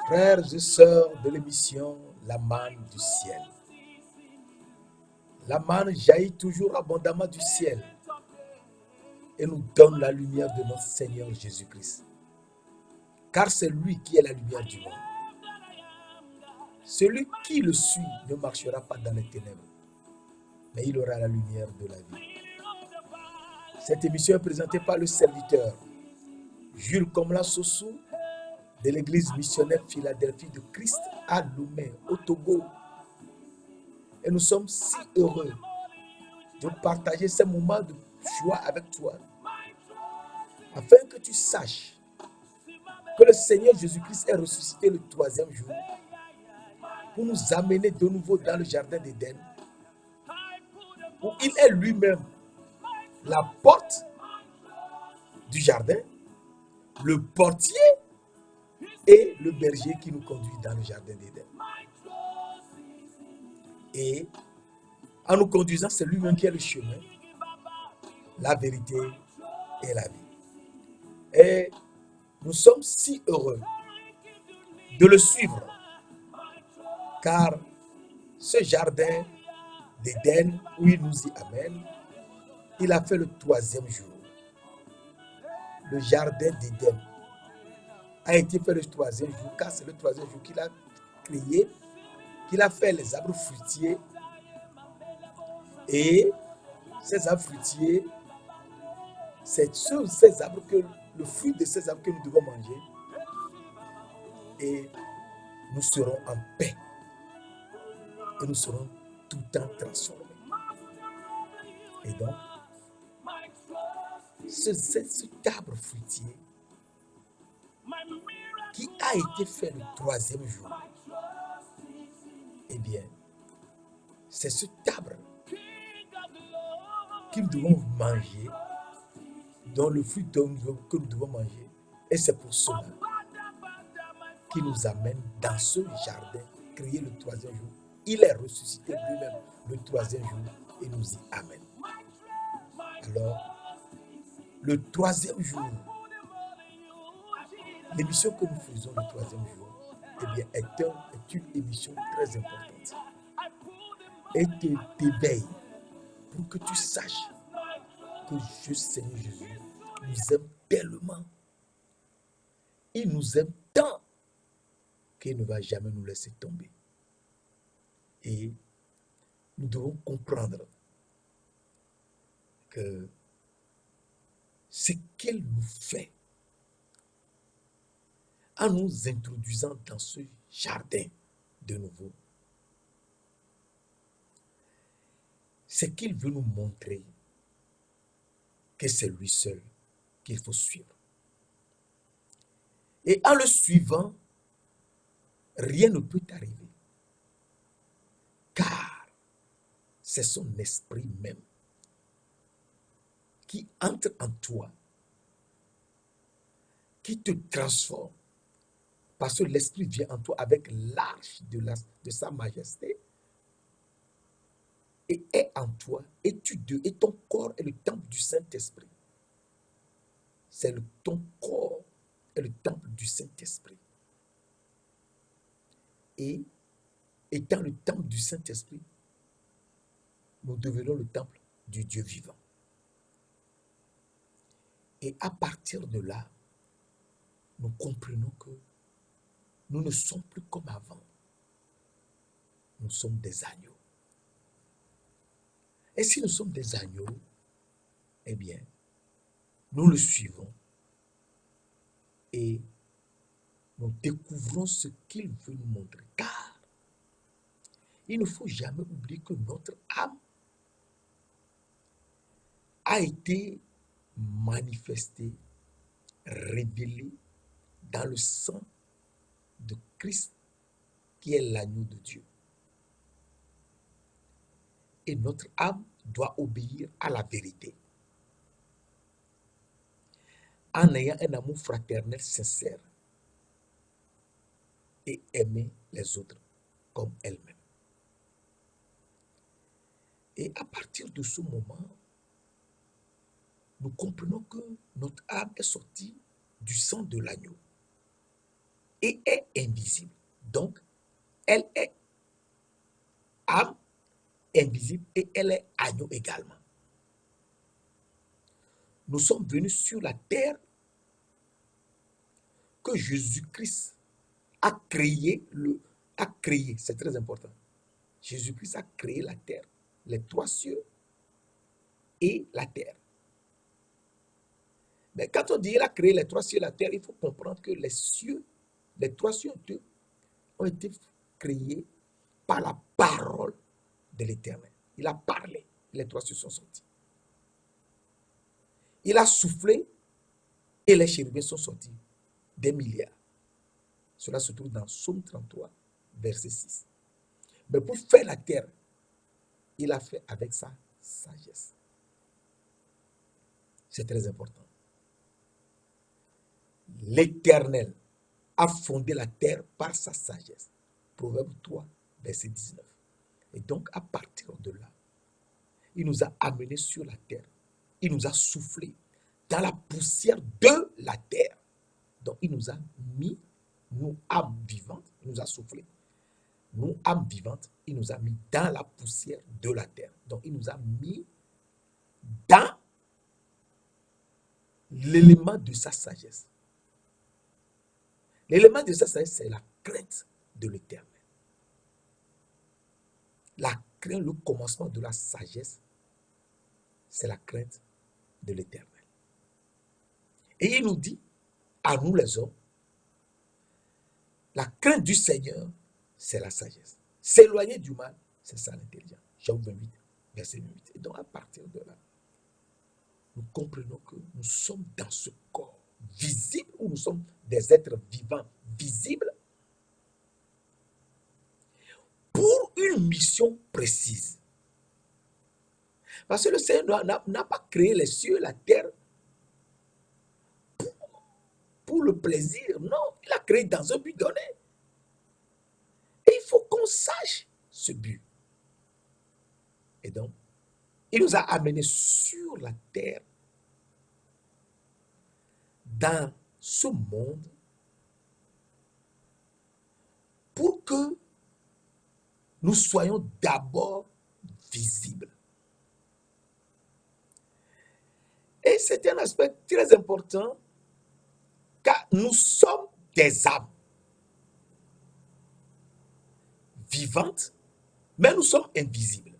Frères et sœurs de l'émission La manne du ciel. La manne jaillit toujours abondamment du ciel et nous donne la lumière de notre Seigneur Jésus-Christ. Car c'est lui qui est la lumière du monde. Celui qui le suit ne marchera pas dans les ténèbres, mais il aura la lumière de la vie. Cette émission est présentée par le serviteur Jules Komla Sossou de l'église missionnaire Philadelphie de Christ à Lomé, au Togo. Et nous sommes si heureux de partager ces moments de joie avec toi, afin que tu saches que le Seigneur Jésus-Christ est ressuscité le 3e jour pour nous amener de nouveau dans le jardin d'Éden, où il est lui-même la porte du jardin, le portier et le berger qui nous conduit dans le jardin d'Éden. Et en nous conduisant, c'est lui-même qui est le chemin, la vérité et la vie. Et nous sommes si heureux de le suivre, car ce jardin d'Éden où il nous y amène, il a fait le 3e jour. Le jardin d'Éden a été fait le 3e jour, car c'est le 3e jour qu'il a créé, qu'il a fait les arbres fruitiers. Et ces arbres fruitiers, c'est sur ces arbres que le fruit de ces arbres que nous devons manger. Et nous serons en paix. Et nous serons tout le temps transformés. Et donc, cet arbre fruitier qui a été fait le 3e jour, eh bien, c'est cet arbre que nous devons manger, dont le fruit que nous devons manger. Et c'est pour cela qu'il nous amène dans ce jardin créé le 3e jour. Il est ressuscité lui-même le 3e jour et nous y amène. Alors, le 3e jour, l'émission que nous faisons le 3e jour, eh bien, est une émission très importante. Et t'éveille pour que tu saches que le Seigneur Jésus nous aime tellement. Il nous aime tant qu'il ne va jamais nous laisser tomber. Et nous devons comprendre que ce qu'il nous fait en nous introduisant dans ce jardin de nouveau, c'est qu'il veut nous montrer que c'est lui seul qu'il faut suivre. Et en le suivant, rien ne peut arriver. Car c'est son esprit même qui entre en toi, qui te transforme. Parce que l'esprit vient en toi avec l'arche de sa majesté et est en toi, et ton corps est le temple du Saint-Esprit. Ton corps est le temple du Saint-Esprit. Et étant le temple du Saint-Esprit, nous devenons le temple du Dieu vivant. Et à partir de là, nous comprenons que nous ne sommes plus comme avant. Nous sommes des agneaux. Et si nous sommes des agneaux, eh bien, nous le suivons et nous découvrons ce qu'il veut nous montrer. Car il ne faut jamais oublier que notre âme a été manifestée, révélée dans le sang de Christ, qui est l'agneau de Dieu. Et notre âme doit obéir à la vérité, en ayant un amour fraternel sincère et aimer les autres comme elle-même. Et à partir de ce moment, nous comprenons que notre âme est sortie du sang de l'agneau et est invisible. Donc, elle est âme invisible et elle est agneau également. Nous sommes venus sur la terre que Jésus-Christ a créé, c'est très important. Jésus-Christ a créé la terre, les trois cieux et la terre. Mais quand on dit qu'il a créé les trois cieux et la terre, il faut comprendre que les cieux, les trois cieux ont été créés par la parole de l'Éternel. Il a parlé, les trois cieux sont sortis. Il a soufflé et les chérubins sont sortis, des milliards. Cela se trouve dans Psaume 33, verset 6. Mais pour faire la terre, il a fait avec sa sagesse. C'est très important. L'Éternel a fondé la terre par sa sagesse. Proverbe 3, verset 19. Et donc, à partir de là, il nous a amenés sur la terre. Il nous a soufflé dans la poussière de la terre. Donc, il nous a mis, nous, âmes vivantes, il nous a soufflé. Nous, âmes vivantes, il nous a mis dans la poussière de la terre. Donc, il nous a mis dans l'élément de sa sagesse. L'élément de sa sagesse, c'est la crainte de l'Éternel. La crainte, le commencement de la sagesse, c'est la crainte de l'Éternel. Et il nous dit, à nous les hommes, la crainte du Seigneur, c'est la sagesse. S'éloigner du mal, c'est ça l'intelligence. Job 28, verset 8. Et donc, à partir de là, nous comprenons que nous sommes dans ce corps visible, où nous sommes des êtres vivants visibles, pour une mission précise. Parce que le Seigneur n'a pas créé les cieux et la terre pour le plaisir. Non, il a créé dans un but donné. Et il faut qu'on sache ce but. Et donc, il nous a amenés sur la terre, dans ce monde, pour que nous soyons d'abord visibles. Et c'est un aspect très important, car nous sommes des âmes vivantes, mais nous sommes invisibles.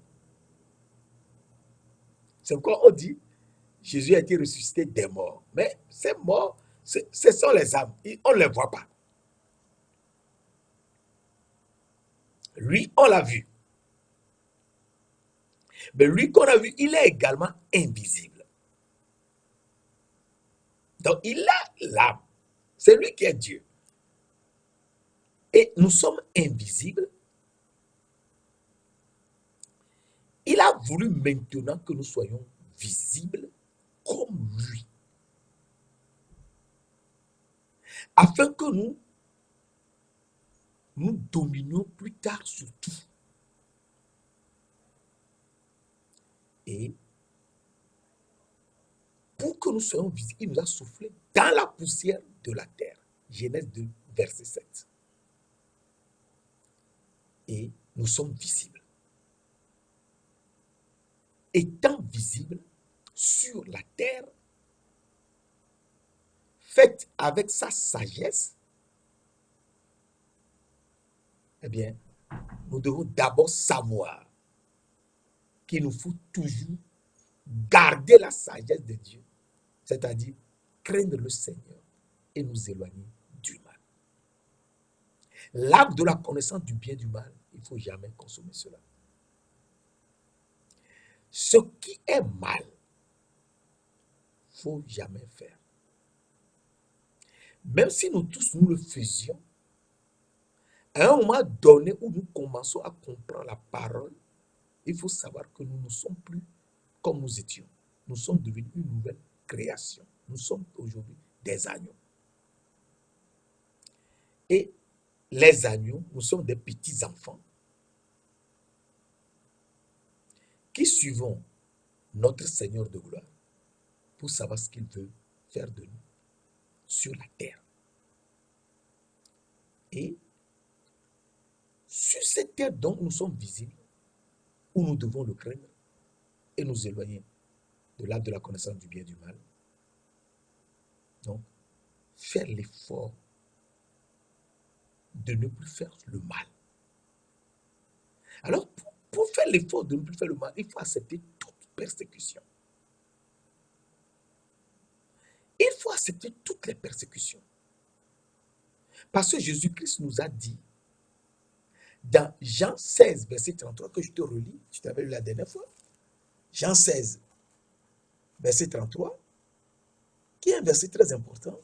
C'est pourquoi on dit, Jésus a été ressuscité des morts. Mais ces morts, ce sont les âmes. On ne les voit pas. Lui, on l'a vu. Mais lui qu'on a vu, il est également invisible. Donc, il a l'âme. C'est lui qui est Dieu. Et nous sommes invisibles. Il a voulu maintenant que nous soyons visibles comme lui. Afin que nous dominions plus tard sur tout. Et pour que nous soyons visibles, il nous a soufflé dans la poussière de la terre. Genèse 2, verset 7. Et nous sommes visibles. Étant visibles sur la terre, faite avec sa sagesse, eh bien, nous devons d'abord savoir qu'il nous faut toujours garder la sagesse de Dieu, c'est-à-dire craindre le Seigneur et nous éloigner du mal. L'arbre de la connaissance du bien et du mal, il ne faut jamais consommer cela. Ce qui est mal, il ne faut jamais faire. Même si nous tous, nous le faisions, à un moment donné où nous commençons à comprendre la parole, il faut savoir que nous ne sommes plus comme nous étions. Nous sommes devenus une nouvelle création. Nous sommes aujourd'hui des agneaux. Et les agneaux, nous sommes des petits enfants qui suivons notre Seigneur de gloire pour savoir ce qu'il veut faire de nous sur la terre. Et sur cette terre dont nous sommes visibles, où nous devons le craindre et nous éloigner de l'arbre de la connaissance du bien et du mal. Donc, faire l'effort de ne plus faire le mal. Alors, pour faire l'effort de ne plus faire le mal, il faut accepter toute persécution. Il faut accepter toutes les persécutions. Parce que Jésus-Christ nous a dit, dans Jean 16, verset 33, que je te relis, je t'avais lu la dernière fois, Jean 16, verset 33, qui est un verset très important.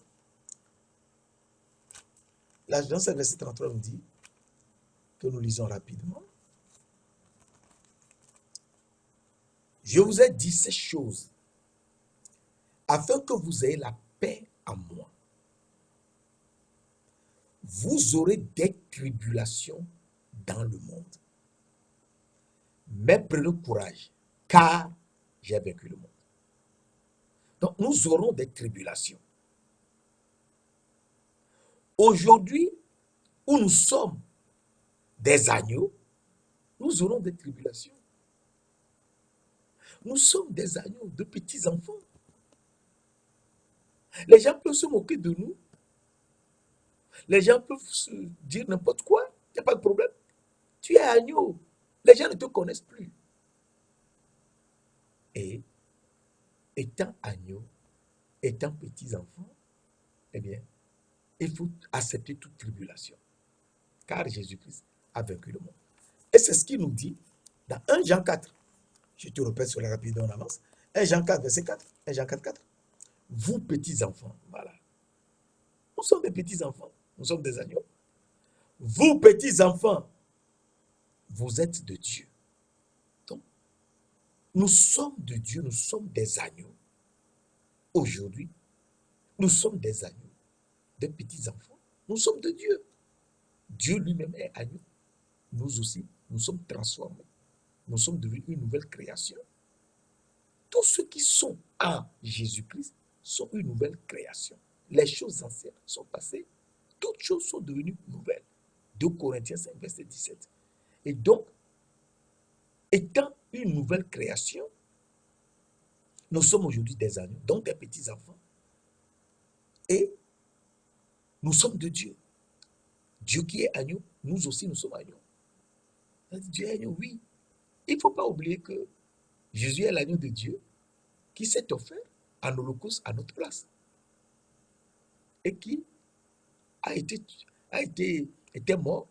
Là, Jean 16, verset 33 nous dit, que nous lisons rapidement, je vous ai dit ces choses afin que vous ayez la paix en moi. Vous aurez des tribulations dans le monde. Mais prenez courage, car j'ai vaincu le monde. Donc, nous aurons des tribulations. Aujourd'hui, où nous sommes des agneaux, nous aurons des tribulations. Nous sommes des agneaux, de petits enfants. Les gens peuvent se moquer de nous. Les gens peuvent se dire n'importe quoi. Il n'y a pas de problème. Tu es agneau. Les gens ne te connaissent plus. Et étant agneau, étant petits enfants, eh bien, il faut accepter toute tribulation. Car Jésus-Christ a vaincu le monde. Et c'est ce qu'il nous dit dans 1 Jean 4. Je te répète sur la rapidité, on avance. 1 Jean 4, verset 4. 1 Jean 4, 4. Vous, petits enfants, voilà. Nous sommes des petits enfants. Nous sommes des agneaux. Vous, petits enfants, vous êtes de Dieu. Donc, nous sommes de Dieu, nous sommes des agneaux. Aujourd'hui, nous sommes des agneaux, des petits enfants. Nous sommes de Dieu. Dieu lui-même est agneau. Nous aussi, nous sommes transformés. Nous sommes devenus une nouvelle création. Tous ceux qui sont en Jésus-Christ sont une nouvelle création. Les choses anciennes sont passées. Toutes choses sont devenues nouvelles. 2 Corinthiens 5, verset 17. Et donc, étant une nouvelle création, nous sommes aujourd'hui des agneaux, donc des petits-enfants. Et nous sommes de Dieu. Dieu qui est agneau, nous aussi nous sommes agneaux. Dieu est agneau, oui. Il ne faut pas oublier que Jésus est l'agneau de Dieu qui s'est offert en holocauste à notre place. Et qui était mort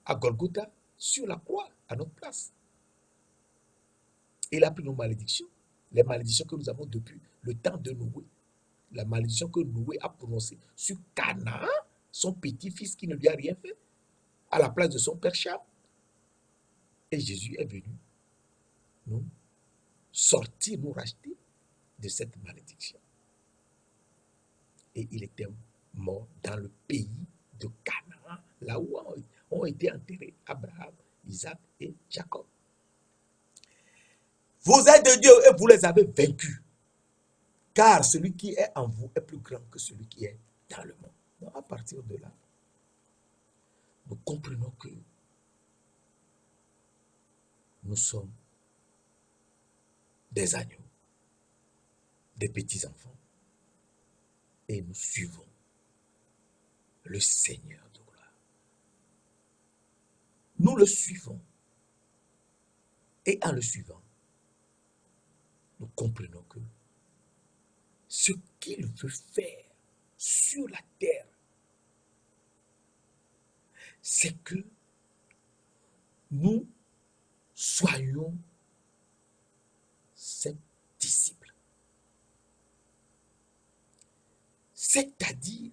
à Golgotha, sur la croix, à notre place. Il a pris nos malédictions, les malédictions que nous avons depuis le temps de Noé, la malédiction que Noé a prononcée sur Canaan, son petit-fils qui ne lui a rien fait, à la place de son père Cham. Et Jésus est venu nous sortir, nous racheter de cette malédiction. Et il était mort dans le pays de Canaan, là où ont été enterrés Abraham, Isaac et Jacob. Vous êtes de Dieu et vous les avez vaincus. Car celui qui est en vous est plus grand que celui qui est dans le monde. Donc à partir de là, nous comprenons que nous sommes des agneaux, des petits-enfants, et nous suivons le Seigneur de gloire. Nous le suivons. Et en le suivant, nous comprenons que ce qu'il veut faire sur la terre, c'est que nous soyons ses disciples. C'est-à-dire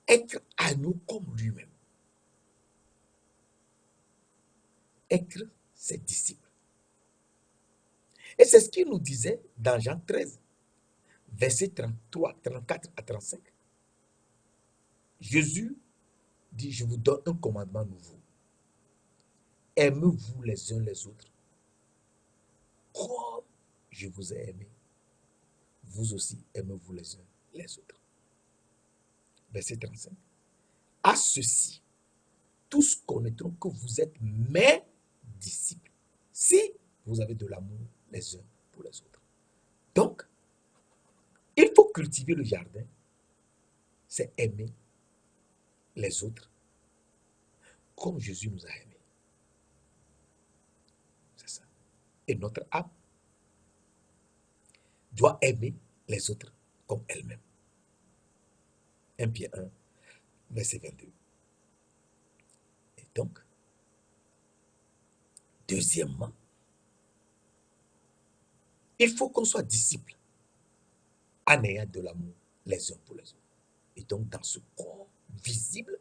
être à nous comme lui-même. Être ses disciples. Et c'est ce qu'il nous disait dans Jean 13, versets 33, 34 à 35. Jésus dit, je vous donne un commandement nouveau. Aimez-vous les uns les autres. Comme je vous ai aimé, vous aussi aimez-vous les uns les autres. verset 35. À ceci, tous connaîtront que vous êtes mes disciples, si vous avez de l'amour les uns pour les autres. Donc, il faut cultiver le jardin, c'est aimer les autres comme Jésus nous a aimés. C'est ça. Et notre âme doit aimer les autres comme elle-même. 1 Pierre 1, verset 22. Et donc, deuxièmement, il faut qu'on soit disciple en ayant de l'amour les uns pour les autres. Et donc, dans ce corps visible,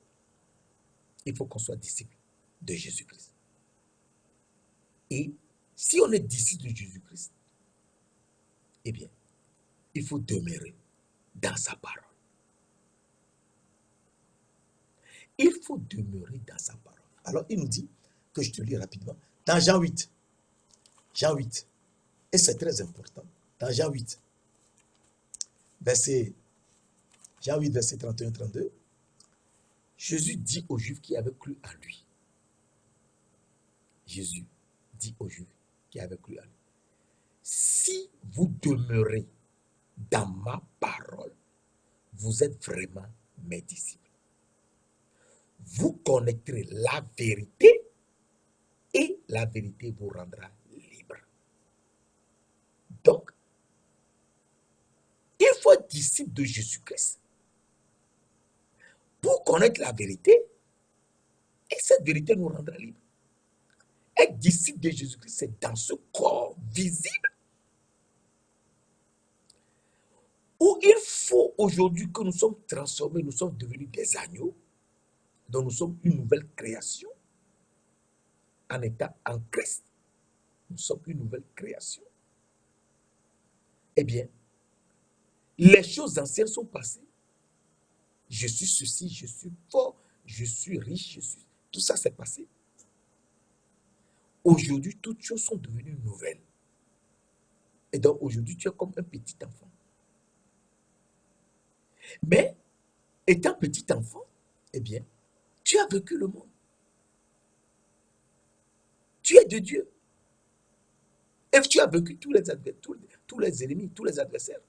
il faut qu'on soit disciple de Jésus-Christ. Et si on est disciple de Jésus-Christ, eh bien, il faut demeurer dans sa parole. Il faut demeurer dans sa parole. Alors, il nous dit, que je te lis rapidement, dans Jean 8, et c'est très important, dans Jean 8, verset 31-32, Jésus dit aux Juifs qui avaient cru en lui. Jésus dit aux Juifs qui avaient cru en lui. Si vous demeurez dans ma parole, vous êtes vraiment mes disciples. Vous connaîtrez la vérité et la vérité vous rendra libre. Donc, il faut être disciple de Jésus-Christ pour connaître la vérité et cette vérité nous rendra libre. Être disciple de Jésus-Christ, c'est dans ce corps visible où il faut aujourd'hui que nous sommes transformés, nous sommes devenus des agneaux, dont nous sommes une nouvelle création. En étant en Christ, nous sommes une nouvelle création. Eh bien, les choses anciennes sont passées. Je suis ceci, je suis fort, je suis riche, tout ça c'est passé. Aujourd'hui, toutes choses sont devenues nouvelles. Et donc aujourd'hui, tu es comme un petit enfant. Mais, étant petit enfant, eh bien, tu as vécu le monde. Tu es de Dieu. Et tu as vaincu tous les ennemis, tous les adversaires.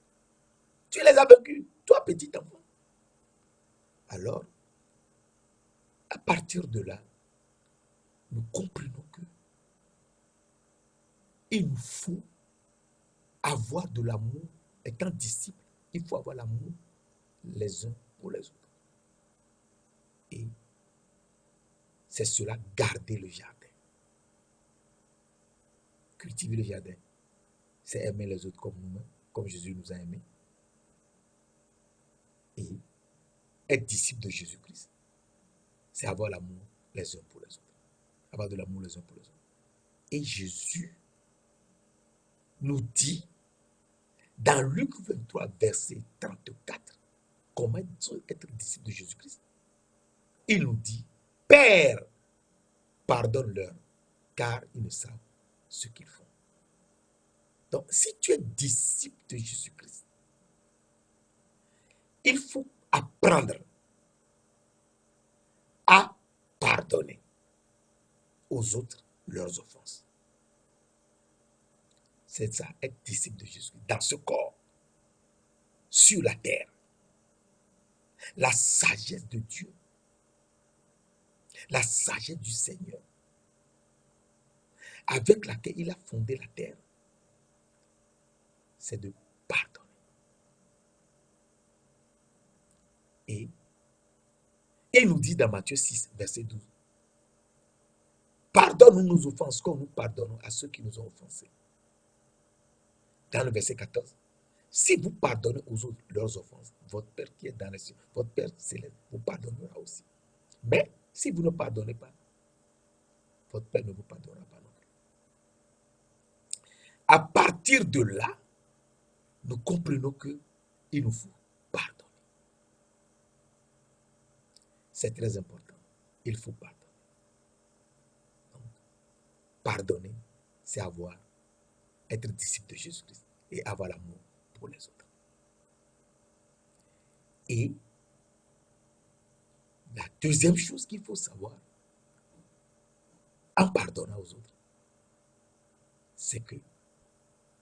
Tu les as vaincus, toi petit enfant. Alors, à partir de là, nous comprenons que il nous faut avoir de l'amour. Étant disciple, il faut avoir l'amour les uns pour les autres. Et c'est cela, garder le jardin. Cultiver le jardin, c'est aimer les autres comme nous-mêmes, comme Jésus nous a aimés. Et être disciple de Jésus-Christ, c'est avoir l'amour les uns pour les autres. Avoir de l'amour les uns pour les autres. Et Jésus nous dit, dans Luc 23, verset 34, comment être disciple de Jésus-Christ. Il nous dit, Père, pardonne-leur, car ils ne savent ce qu'ils font. Donc, si tu es disciple de Jésus-Christ, il faut apprendre à pardonner aux autres leurs offenses. C'est ça, être disciple de Jésus dans ce corps, sur la terre. La sagesse de Dieu, la sagesse du Seigneur, avec laquelle il a fondé la terre, c'est de pardonner. Et il nous dit dans Matthieu 6, verset 12, pardonne-nous nos offenses comme nous pardonnons à ceux qui nous ont offensés. Dans le verset 14, si vous pardonnez aux autres leurs offenses, votre Père qui est dans les cieux, votre Père céleste vous pardonnera aussi. Mais si vous ne pardonnez pas, votre Père ne vous pardonnera pas non plus. À partir de là, nous comprenons qu'il nous faut pardonner. C'est très important. Il faut pardonner. Donc, pardonner, c'est être disciple de Jésus-Christ et avoir l'amour pour les autres. Et La deuxième chose qu'il faut savoir, en pardonnant aux autres, c'est que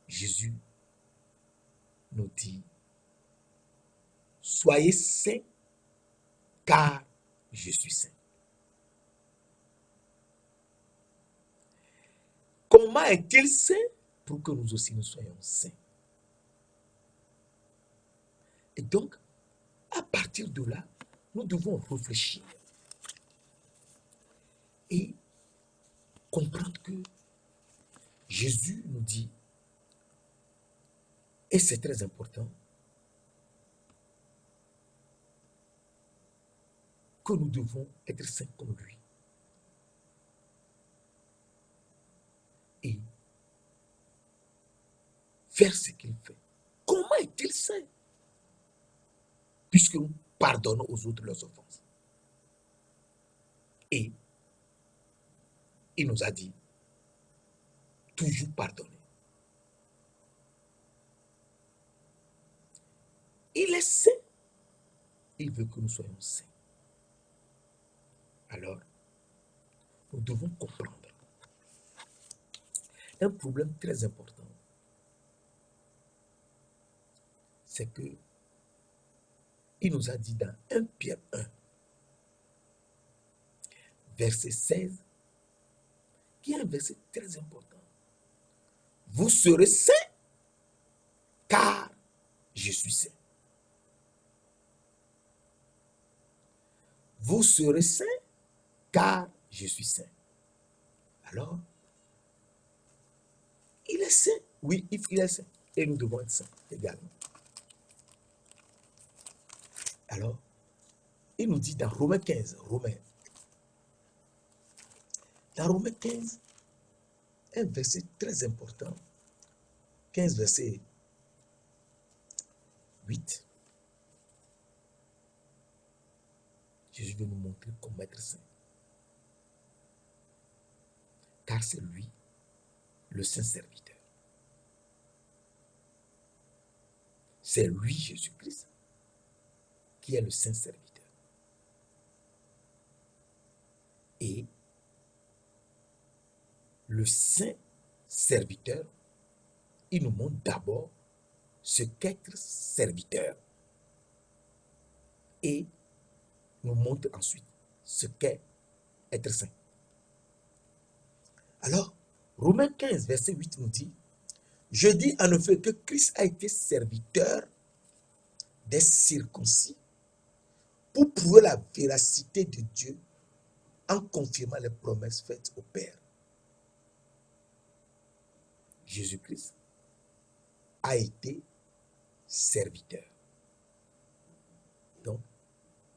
Jésus nous dit, soyez saints car je suis saint. Comment est-il saint? Pour que nous aussi nous soyons saints. Et donc, à partir de là, nous devons réfléchir et comprendre que Jésus nous dit, et c'est très important, que nous devons être saints comme lui. Et faire ce qu'il fait. Comment est-il saint? Puisque nous pardonnons aux autres leurs offenses. Et il nous a dit, toujours pardonner. Il est saint. Il veut que nous soyons saints. Alors, nous devons comprendre un problème très important. C'est que il nous a dit dans 1 Pierre 1, verset 16, qui est un verset très important. Vous serez saints, car je suis saint. Vous serez saints, car je suis saint. Alors, il est saint. Oui, il est saint. Et nous devons être saints également. Alors, il nous dit dans Romains 15, dans Romains 15, un verset très important, 15 verset 8, Jésus veut nous montrer comment être saint. Car c'est lui, le saint serviteur. C'est lui, Jésus-Christ, qui est le saint serviteur. Et le saint serviteur, il nous montre d'abord ce qu'être serviteur. Et nous montre ensuite ce qu'est être saint. Alors, Romains 15, verset 8 nous dit, je dis en effet que Christ a été serviteur des circoncis pour prouver la véracité de Dieu en confirmant les promesses faites au Père. Jésus-Christ a été serviteur. Donc,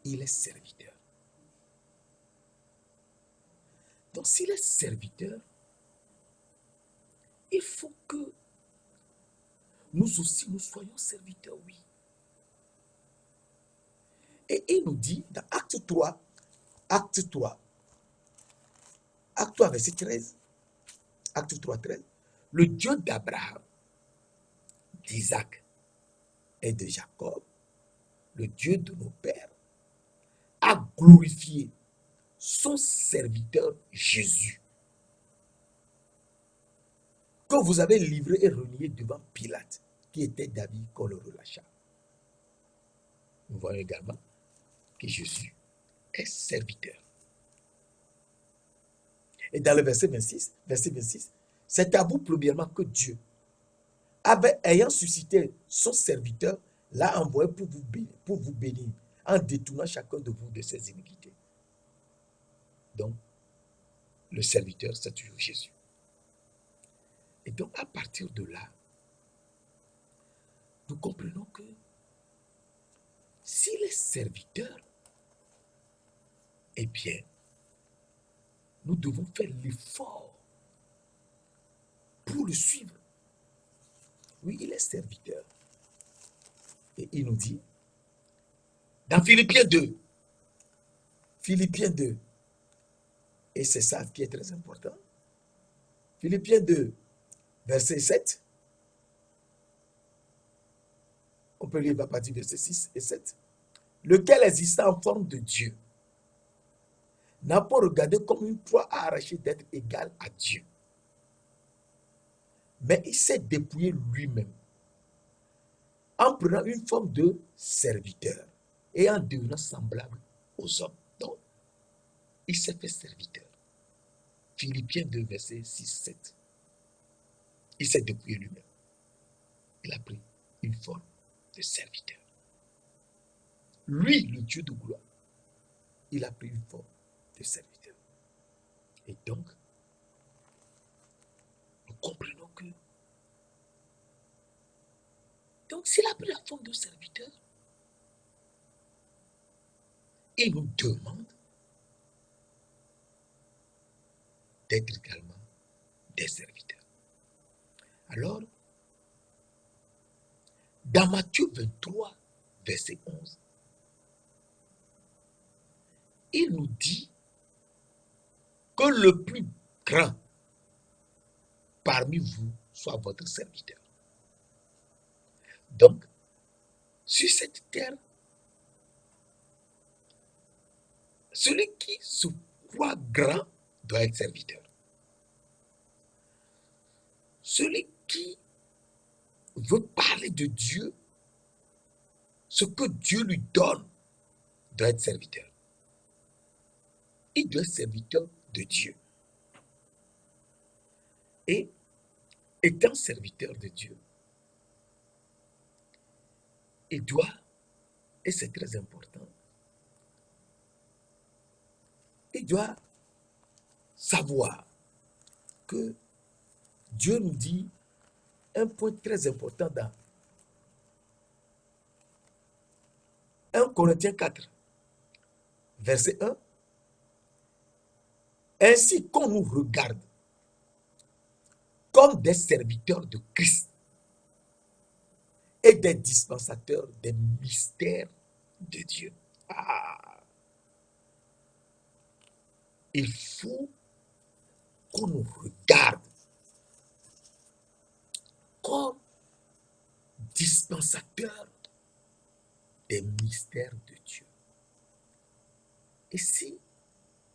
il est serviteur. Donc, s'il est serviteur, il faut que nous aussi, nous soyons serviteurs, oui. Et il nous dit dans Acte 3, verset 13, Acte 3, 13, le Dieu d'Abraham, d'Isaac et de Jacob, le Dieu de nos pères, a glorifié son serviteur Jésus, que vous avez livré et renié devant Pilate, qui était d'avis qu'on le relâcha. Nous voyons également que Jésus est serviteur. Et dans le verset 26, c'est à vous premièrement que Dieu, ayant suscité son serviteur, l'a envoyé pour vous bénir, en détournant chacun de vous de ses iniquités. Donc, le serviteur, c'est toujours Jésus. Et donc, à partir de là, nous comprenons que s'il est serviteur, eh bien, nous devons faire l'effort pour le suivre. Oui, il est serviteur. Et il nous dit, dans Philippiens 2, et c'est ça qui est très important, Philippiens 2, verset 7, on peut lire à partir de verset 6 et 7, lequel existant en forme de Dieu, n'a pas regardé comme une proie à arracher d'être égal à Dieu. Mais il s'est dépouillé lui-même en prenant une forme de serviteur et en devenant semblable aux hommes. Donc, il s'est fait serviteur. Philippiens 2, verset 6-7. Il s'est dépouillé lui-même. Il a pris une forme de serviteur. Lui, le Dieu de gloire, il a pris une forme de serviteur. Et donc, nous comprenons que donc s'il a pris la forme de serviteur, il nous demande d'être également des serviteurs. Alors, dans Matthieu 23, verset 11, il nous dit que le plus grand parmi vous soit votre serviteur. Donc, sur cette terre, celui qui se croit grand doit être serviteur. Celui qui veut parler de Dieu, ce que Dieu lui donne, doit être serviteur. Il doit être serviteur de Dieu. Et étant serviteur de Dieu, il doit, et c'est très important, il doit savoir que Dieu nous dit un point très important dans 1 Corinthiens 4, verset 1. Ainsi qu'on nous regarde comme des serviteurs de Christ et des dispensateurs des mystères de Dieu. Il faut qu'on nous regarde comme dispensateurs des mystères de Dieu. Et si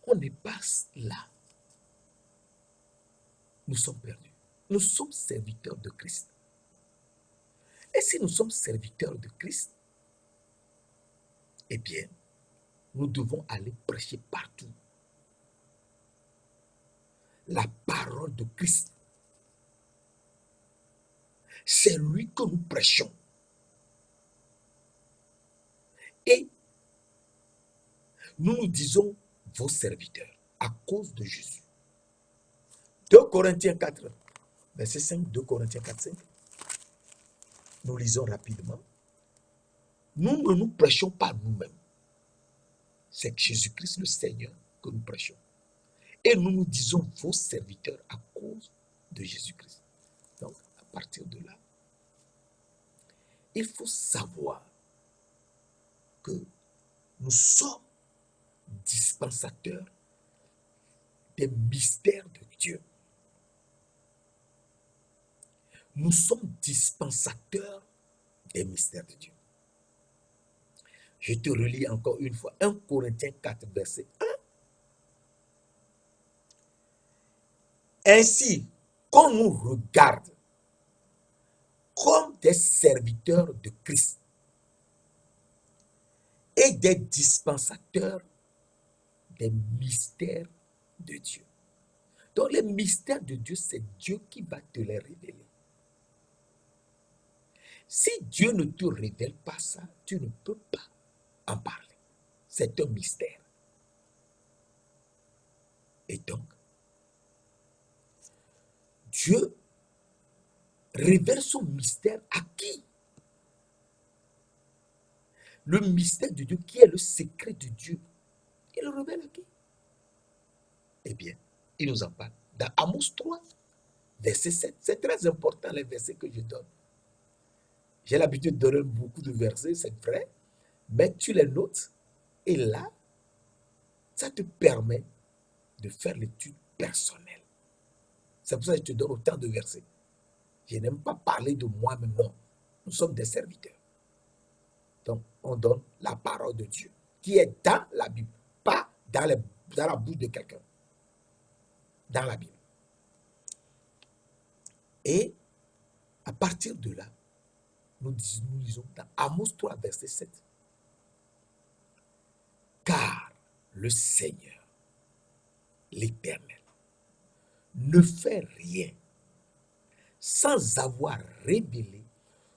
on n'est pas là, nous sommes perdus. Nous sommes serviteurs de Christ. Et si nous sommes serviteurs de Christ, eh bien, nous devons aller prêcher partout la parole de Christ. C'est lui que nous prêchons. Et nous nous disons vos serviteurs à cause de Jésus. 2 Corinthiens 4, verset 5, 2 Corinthiens 4, 5. Nous lisons rapidement. Nous ne nous prêchons pas nous-mêmes. C'est Jésus-Christ le Seigneur que nous prêchons. Et nous nous disons vos serviteurs à cause de Jésus-Christ. Donc, à partir de là, il faut savoir que nous sommes dispensateurs des mystères de Dieu. Nous sommes dispensateurs des mystères de Dieu. Je te relis encore une fois 1 Corinthiens 4, verset 1. Ainsi qu'on nous regarde comme des serviteurs de Christ et des dispensateurs des mystères de Dieu. Donc les mystères de Dieu, c'est Dieu qui va te les révéler. Si Dieu ne te révèle pas ça, tu ne peux pas en parler. C'est un mystère. Et donc, Dieu révèle son mystère à qui? Le mystère de Dieu, qui est le secret de Dieu, il le révèle à qui? Eh bien, il nous en parle dans Amos 3, verset 7. C'est très important les versets que je donne. J'ai l'habitude de donner beaucoup de versets, c'est vrai, mais tu les notes et là, ça te permet de faire l'étude personnelle. C'est pour ça que je te donne autant de versets. Je n'aime pas parler de moi-même, non. Nous sommes des serviteurs. Donc, on donne la parole de Dieu qui est dans la Bible, pas dans les dans la bouche de quelqu'un, dans la Bible. Et à partir de là, nous lisons dans Amos 3, verset 7. Car le Seigneur, l'Éternel, ne fait rien sans avoir révélé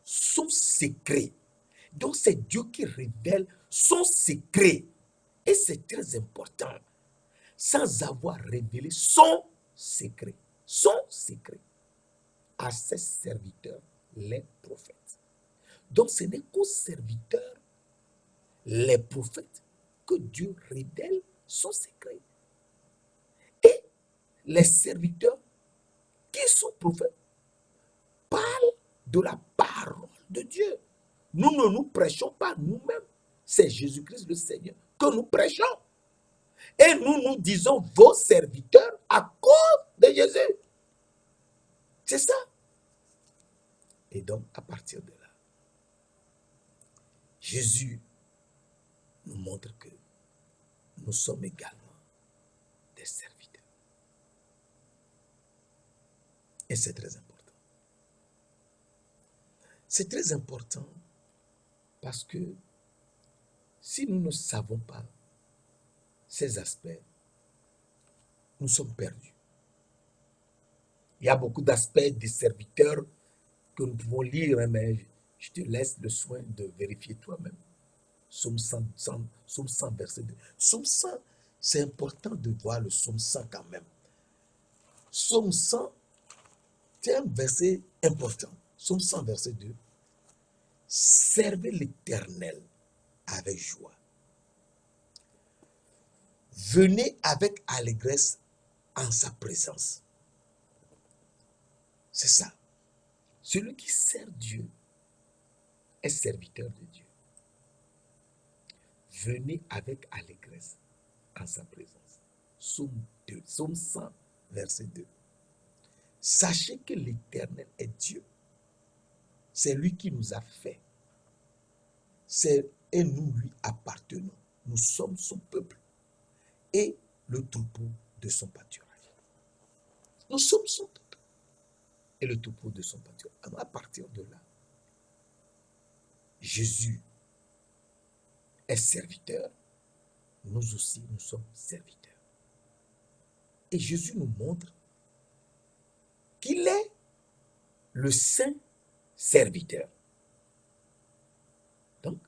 son secret. Donc c'est Dieu qui révèle son secret. Et c'est très important. Sans avoir révélé son secret. Son secret à ses serviteurs, les prophètes. Donc ce n'est qu'aux serviteurs, les prophètes, que Dieu révèle son secret. Et les serviteurs qui sont prophètes parlent de la parole de Dieu. Nous ne nous prêchons pas nous-mêmes. C'est Jésus-Christ le Seigneur que nous prêchons. Et nous nous disons vos serviteurs à cause de Jésus. C'est ça. Et donc, à partir de là, Jésus nous montre que nous sommes également des serviteurs. Et c'est très important. C'est très important parce que si nous ne savons pas ces aspects, nous sommes perdus. Il y a beaucoup d'aspects des serviteurs que nous pouvons lire, mais je te laisse le soin de vérifier toi-même. Psaume 100, verset 2. Psaume 100, c'est important de voir le psaume 100 quand même. Psaume 100, c'est un verset important. Psaume 100, verset 2. Servez l'Éternel avec joie. Venez avec allégresse en sa présence. C'est ça. Celui qui sert Dieu est serviteur de Dieu. Venez avec allégresse en sa présence. Psaume 2, Psaume 100, verset 2. Sachez que l'Éternel est Dieu. C'est lui qui nous a fait. Et nous lui appartenons. Nous sommes son peuple et le troupeau de son pâturage. Nous sommes son peuple et le troupeau de son pâturage. Alors à partir de là, Jésus est serviteur. Nous aussi, nous sommes serviteurs. Et Jésus nous montre qu'il est le saint serviteur. Donc,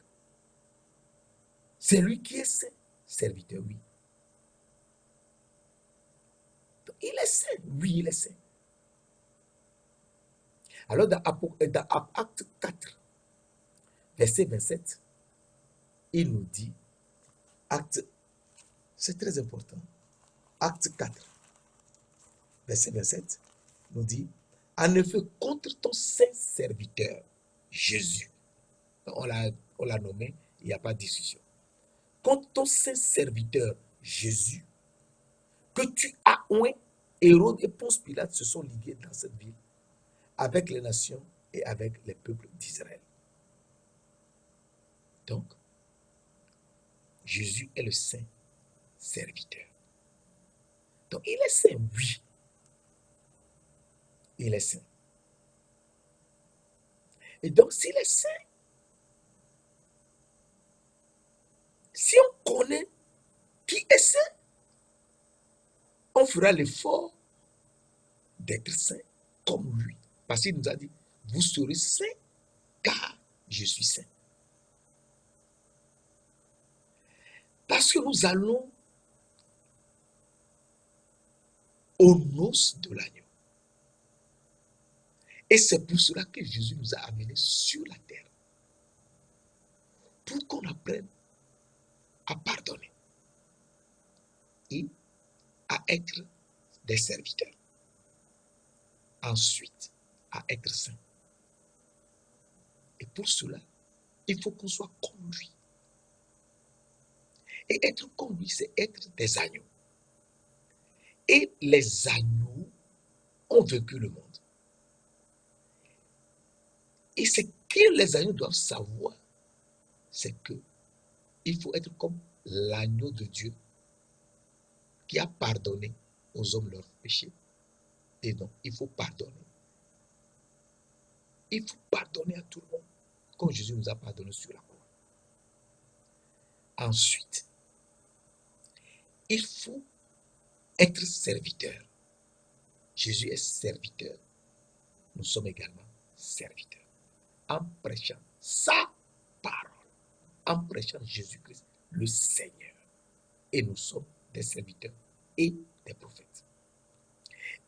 c'est lui qui est saint serviteur, oui. Donc, il est saint, oui, il est saint. Alors, dans Acte 4, verset 27, il nous dit, c'est très important, Acte 4, verset 27, nous dit, en effet, contre ton saint serviteur, Jésus, on l'a nommé, il n'y a pas de discussion. Contre ton saint serviteur, Jésus, que tu as oint, Hérode et Ponce Pilate se sont ligués dans cette ville, avec les nations et avec les peuples d'Israël. Donc, Jésus est le saint serviteur. Donc, il est saint, oui. Il est saint. Et donc, s'il est saint, si on connaît qui est saint, on fera l'effort d'être saint comme lui. Parce qu'il nous a dit, vous serez saint car je suis saint. Parce que nous allons aux noces de l'agneau. Et c'est pour cela que Jésus nous a amenés sur la terre. Pour qu'on apprenne à pardonner et à être des serviteurs. Ensuite, à être saints. Et pour cela, il faut qu'on soit comme lui. Et être comme lui, c'est être des agneaux. Et les agneaux ont vaincu le monde. Et ce que les agneaux doivent savoir, c'est que il faut être comme l'agneau de Dieu qui a pardonné aux hommes leurs péchés. Et non, il faut pardonner. Il faut pardonner à tout le monde, comme Jésus nous a pardonné sur la croix. Ensuite, il faut être serviteur. Jésus est serviteur. Nous sommes également serviteurs. En prêchant sa parole, en prêchant Jésus-Christ, le Seigneur. Et nous sommes des serviteurs et des prophètes.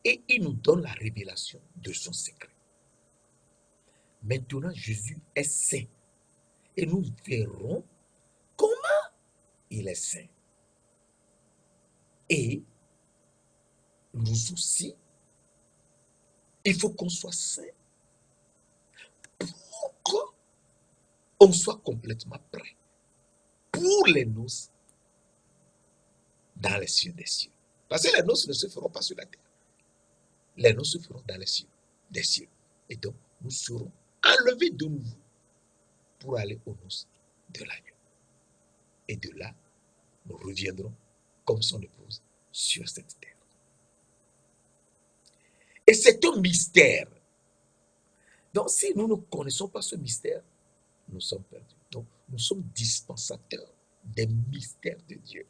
Et il nous donne la révélation de son secret. Maintenant, Jésus est saint. Et nous verrons comment il est saint. Et nous aussi, il faut qu'on soit saint pour qu'on soit complètement prêt pour les noces dans les cieux des cieux. Parce que les noces ne se feront pas sur la terre. Les noces se feront dans les cieux des cieux. Et donc, nous serons enlevés de nouveau pour aller aux noces de l'agneau. Et de là, nous reviendrons comme son épouse sur cette terre. Et c'est un mystère. Donc, si nous ne connaissons pas ce mystère, nous sommes perdus. Donc, nous sommes dispensateurs des mystères de Dieu.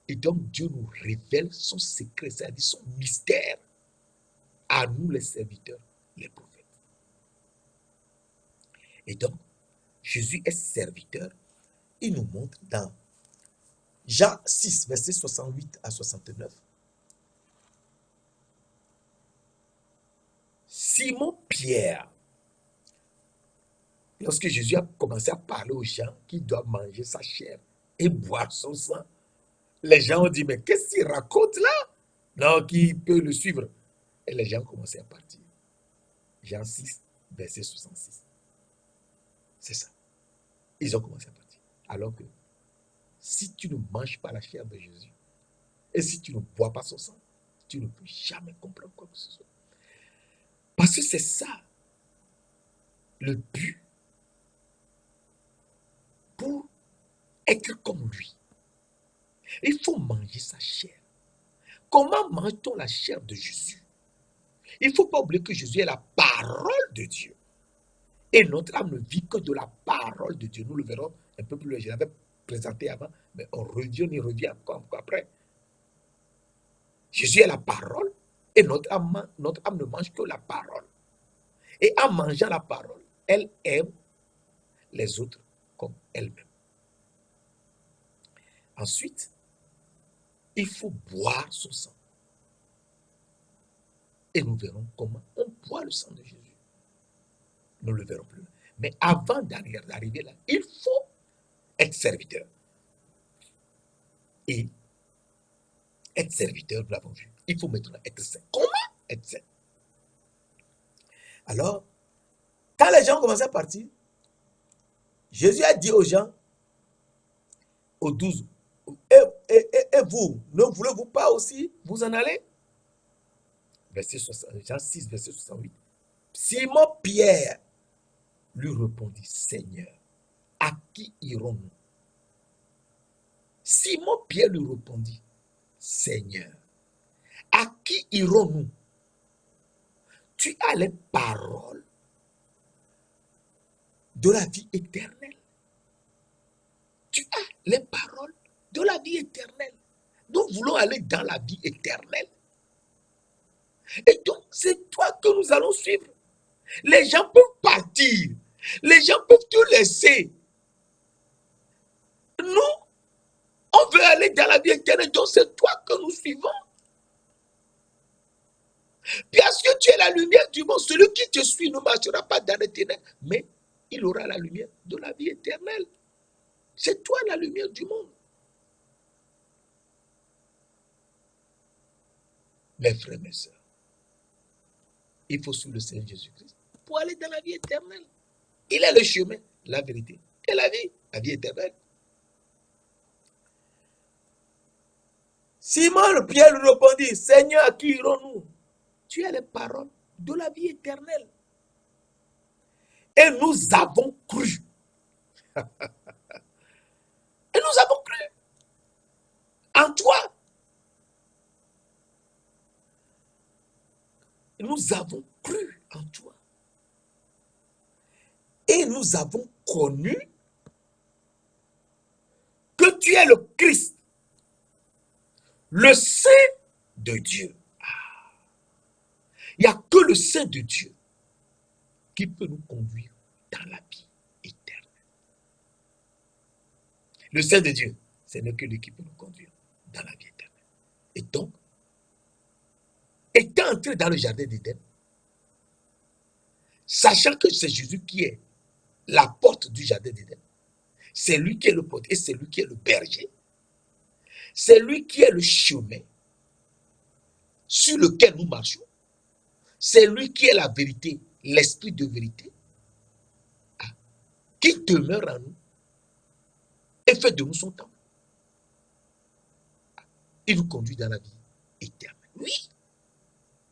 Et donc, Dieu nous révèle son secret, c'est-à-dire son mystère, à nous les serviteurs, les prophètes. Et donc, Jésus est serviteur. Il nous montre dans Jean 6, versets 68 à 69. Simon-Pierre, lorsque Jésus a commencé à parler aux gens qui doivent manger sa chair et boire son sang, les gens ont dit, mais qu'est-ce qu'il raconte là? Non, qui peut le suivre? Et les gens ont commencé à partir. Jean 6, verset 66. C'est ça. Ils ont commencé à partir. Alors que si tu ne manges pas la chair de Jésus et si tu ne bois pas son sang, tu ne peux jamais comprendre quoi que ce soit. Parce que c'est ça le but pour être comme lui. Il faut manger sa chair. Comment mange-t-on la chair de Jésus? Il ne faut pas oublier que Jésus est la parole de Dieu. Et notre âme ne vit que de la parole de Dieu. Nous le verrons un peu plus loin. Je l'avais présenté avant, mais on y revient encore après. Jésus est la parole et notre âme ne mange que la parole. Et en mangeant la parole, elle aime les autres comme elle-même. Ensuite, il faut boire son sang. Et nous verrons comment on boit le sang de Jésus. Nous le verrons plus. Mais avant d'arriver là, il faut être serviteur. Et être serviteur, nous l'avons vu. Il faut maintenant être saint. Comment être saint? Alors, quand les gens commençaient à partir, Jésus a dit aux gens, aux 12, et vous, ne voulez-vous pas aussi vous en aller? Jean 6, verset 68. Simon-Pierre lui répondit, Seigneur, à qui irons-nous? Simon-Pierre lui répondit, Seigneur, à qui irons-nous? Tu as les paroles de la vie éternelle. Tu as les paroles de la vie éternelle. Nous voulons aller dans la vie éternelle. Et donc, c'est toi que nous allons suivre. Les gens peuvent partir. Les gens peuvent te laisser. Nous, on veut aller dans la vie éternelle. Donc, c'est toi que nous suivons. Parce que tu es la lumière du monde. Celui qui te suit ne marchera pas dans les ténèbres, mais il aura la lumière de la vie éternelle. C'est toi la lumière du monde. Mes frères, mes sœurs, il faut suivre le Seigneur Jésus-Christ pour aller dans la vie éternelle. Il est le chemin, la vérité et la vie éternelle. Simon Pierre lui répondit, Seigneur, à qui irons-nous? Tu as les paroles de la vie éternelle. Et nous avons cru. Et nous avons cru. nous avons cru en toi. Et nous avons connu que tu es le Christ, le Saint de Dieu. Il n'y a que le Saint de Dieu qui peut nous conduire dans la vie éternelle. Le Saint de Dieu, ce n'est que lui qui peut nous conduire dans la vie éternelle. Et donc, étant entré dans le jardin d'Éden, sachant que c'est Jésus qui est la porte du jardin d'Éden, c'est lui qui est le porte et c'est lui qui est le berger, c'est lui qui est le chemin sur lequel nous marchons, c'est lui qui est la vérité, l'esprit de vérité, qui demeure en nous et fait de nous son temps. Il nous conduit dans la vie éternelle. Oui.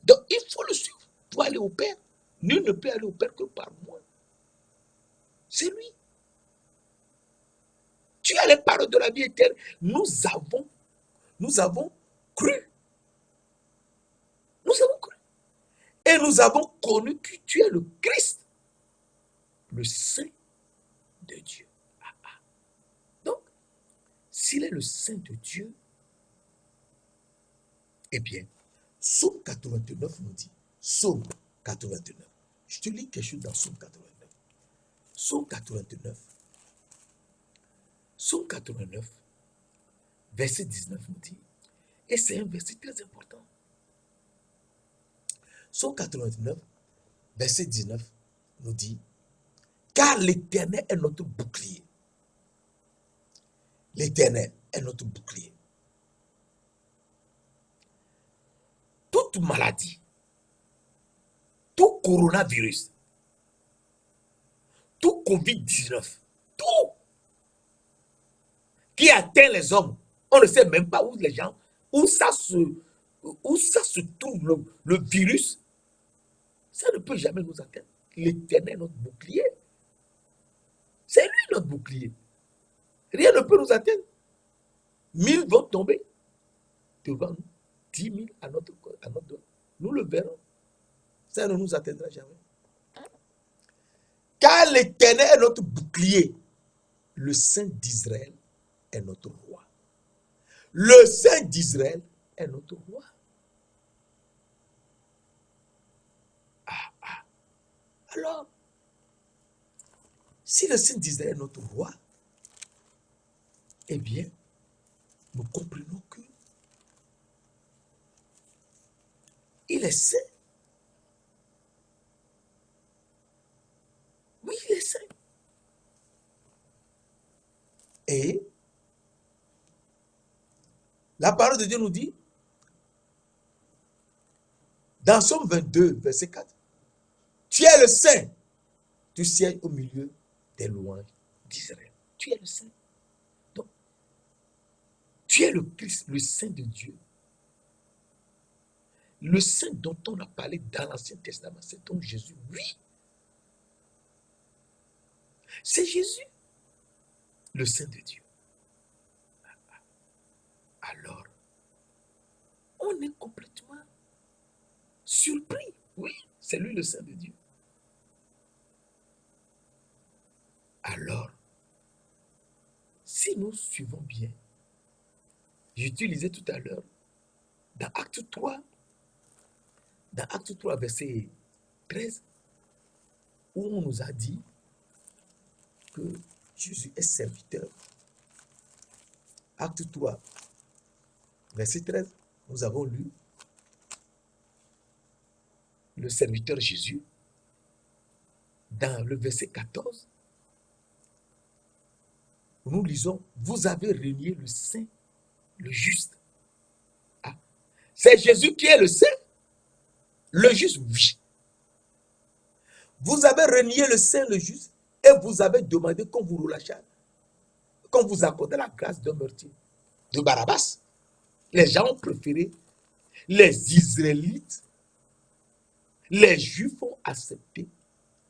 Donc il faut le suivre pour aller au Père. Nul ne peut aller au Père que par moi. C'est lui. Tu as les paroles de la vie éternelle. Nous avons cru. Nous avons cru. Et nous avons connu que tu es le Christ, le Saint de Dieu. Donc, s'il est le Saint de Dieu, eh bien, Psaume 89 nous dit, Psaume 89, je te lis quelque chose dans Psaume 89. Psaume 89, Psaume 89, verset 19 nous dit, et c'est un verset très important. Psaume 89, verset 19 nous dit, car l'Éternel est notre bouclier. L'Éternel est notre bouclier. Toute maladie, tout coronavirus, tout Covid-19, tout qui atteint les hommes, on ne sait même pas où les gens, où ça se trouve, le virus, ça ne peut jamais nous atteindre. L'Éternel est notre bouclier. C'est lui notre bouclier. Rien ne peut nous atteindre. 1000 vont tomber devant nous. 10 000 à notre dos. Nous le verrons. Ça ne nous atteindra jamais. Car l'Éternel est notre bouclier. Le Saint d'Israël est notre roi. Le Saint d'Israël est notre roi. Alors, si le Saint d'Israël est notre roi, eh bien, nous comprenons que il est saint. Oui, il est saint. Et la parole de Dieu nous dit, dans Somme 22, verset 4, tu es le saint, tu sièges au milieu des louanges d'Israël. Tu es le saint. Donc, tu es le Christ, le saint de Dieu. Le saint dont on a parlé dans l'Ancien Testament, c'est donc Jésus. Oui. C'est Jésus, le saint de Dieu. Alors, on est complètement surpris. Oui, c'est lui le saint de Dieu. Alors, si nous suivons bien, j'utilisais tout à l'heure, dans Acte 3, verset 13, où on nous a dit que Jésus est serviteur. Acte 3, verset 13, nous avons lu le serviteur Jésus. Dans le verset 14, nous lisons, vous avez renié le saint, le juste. Ah, c'est Jésus qui est le saint, le juste, oui. Vous avez renié le saint, le juste, et vous avez demandé qu'on vous relâche, qu'on vous accorde la grâce d'un meurtrier, de Barabbas. Les gens ont préféré, les Israélites, les Juifs ont accepté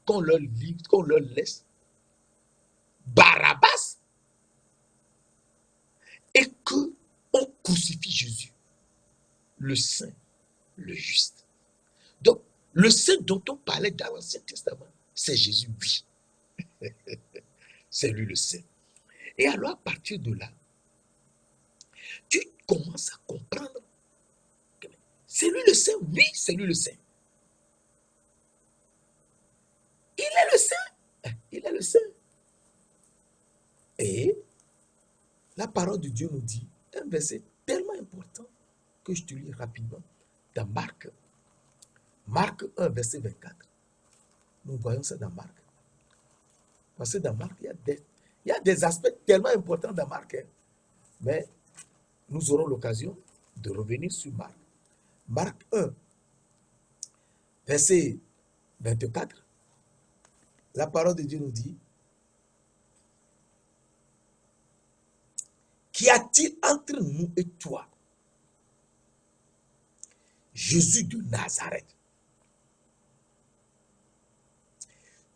qu'on leur livre, qu'on leur laisse Barabbas et qu'on crucifie Jésus, le saint, le juste. Donc, Le saint dont on parlait dans l'Ancien Testament, c'est Jésus, oui. C'est lui le saint. Et alors, à partir de là, tu commences à comprendre que c'est lui le saint, oui, c'est lui le saint. Il est le saint. Il est le saint. Et la parole de Dieu nous dit un verset tellement important que je te lis rapidement dans Marc. Marc 1, verset 24. Nous voyons ça dans Marc. Parce que dans Marc, il y a des aspects tellement importants dans Marc. Hein. Mais nous aurons l'occasion de revenir sur Marc. Marc 1, verset 24. La parole de Dieu nous dit, qu'y a-t-il entre nous et toi, Jésus de Nazareth?